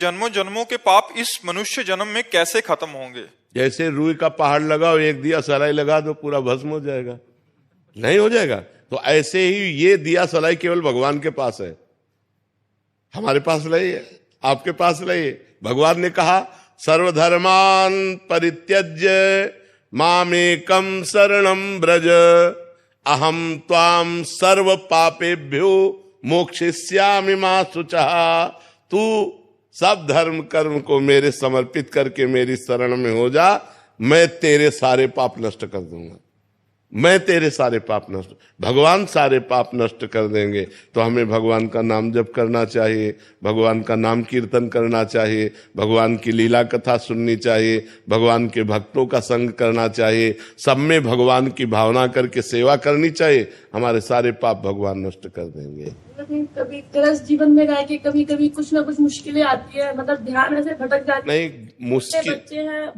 जन्मों जन्मों के पाप इस मनुष्य जन्म में कैसे खत्म होंगे? जैसे रुई का पहाड़ लगाओ, एक दिया सलाई लगा दो, पूरा भस्म हो जाएगा? नहीं हो जाएगा। तो ऐसे ही ये दिया सलाई केवल भगवान के पास है, हमारे पास नहीं है, आपके पास नहीं है। भगवान ने कहा सर्वधर्मान परित्यज्य मामेकम शरणम ब्रज अहम त्वाम सर्व पापेभ्यो मोक्षयिष्यामि मा शुचः। तू सब धर्म कर्म को मेरे समर्पित करके मेरी शरण में हो जा, मैं तेरे सारे पाप नष्ट कर दूंगा। मैं तेरे सारे पाप नष्ट, भगवान सारे पाप नष्ट कर देंगे। तो हमें भगवान का नाम जप करना चाहिए, भगवान का नाम कीर्तन करना चाहिए, भगवान की लीला कथा सुननी चाहिए, भगवान के भक्तों का संग करना चाहिए, सब में भगवान की भावना करके सेवा करनी चाहिए। हमारे सारे पाप भगवान नष्ट कर देंगे। कभी गृहस्थ जीवन में रह के कभी कभी कुछ ना कुछ मुश्किलें आती है, मतलब ध्यान ऐसे भटक जाती है। नहीं, मुश्किल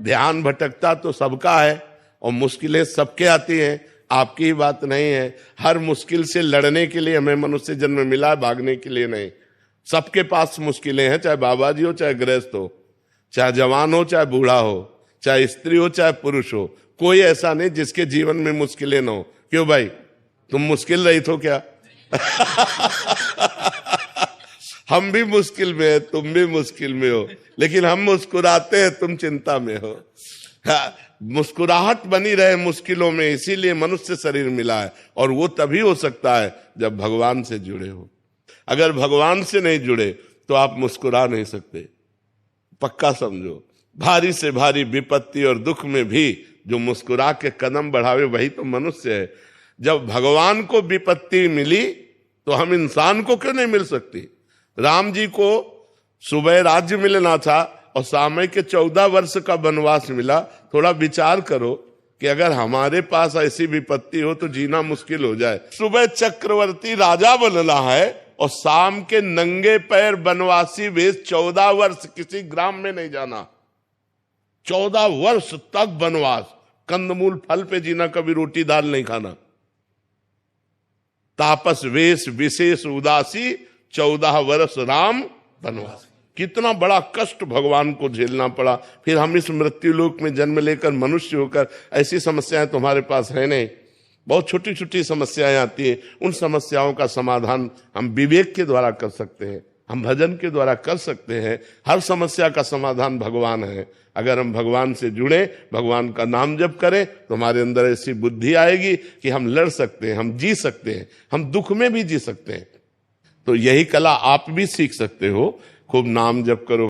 ध्यान भटकता तो सबका है और मुश्किलें सबके आती हैं, आपकी ही बात नहीं है। हर मुश्किल से लड़ने के लिए हमें मनुष्य जन्म मिला है, भागने के लिए नहीं। सबके पास मुश्किलें हैं, चाहे बाबा जी हो, चाहे गृहस्थ हो, चाहे जवान हो, चाहे बूढ़ा हो, चाहे स्त्री हो, चाहे पुरुष हो। कोई ऐसा नहीं जिसके जीवन में मुश्किलें न हो। क्यों भाई, तुम मुश्किल रहित हो क्या? हम भी मुश्किल में है, तुम भी मुश्किल में हो, लेकिन हम मुस्कुराते हैं, तुम चिंता में हो। मुस्कुराहट बनी रहे मुश्किलों में, इसीलिए मनुष्य शरीर मिला है। और वो तभी हो सकता है जब भगवान से जुड़े हो। अगर भगवान से नहीं जुड़े तो आप मुस्कुरा नहीं सकते, पक्का समझो। भारी से भारी विपत्ति और दुख में भी जो मुस्कुरा के कदम बढ़ावे वही तो मनुष्य है। जब भगवान को विपत्ति मिली तो हम इंसान को क्यों नहीं मिल सकती? राम जी को सुबह राज्य मिलना था और समय के 14 वर्ष का वनवास मिला। थोड़ा विचार करो कि अगर हमारे पास ऐसी विपत्ति हो तो जीना मुश्किल हो जाए। सुबह चक्रवर्ती राजा बनना है और शाम के नंगे पैर वनवासी वेश 14 वर्ष किसी ग्राम में नहीं जाना। 14 वर्ष तक वनवास, कंदमूल फल पे जीना, कभी रोटी दाल नहीं खाना। तापस वेश विशेष उदासी 14 वर्ष राम वनवास। कितना बड़ा कष्ट भगवान को झेलना पड़ा। फिर हम इस मृत्यु लोक में जन्म लेकर मनुष्य होकर, ऐसी समस्याएं तुम्हारे पास है नहीं। बहुत छोटी छोटी समस्याएं आती हैं, उन समस्याओं का समाधान हम विवेक के द्वारा कर सकते हैं, हम भजन के द्वारा कर सकते हैं। हर समस्या का समाधान भगवान है। अगर हम भगवान से जुड़े, भगवान का नाम जप करें तो हमारे अंदर ऐसी बुद्धि आएगी कि हम लड़ सकते हैं, हम जी सकते हैं, हम दुख में भी जी सकते हैं। तो यही कला आप भी सीख सकते हो। खूब नाम जप करो।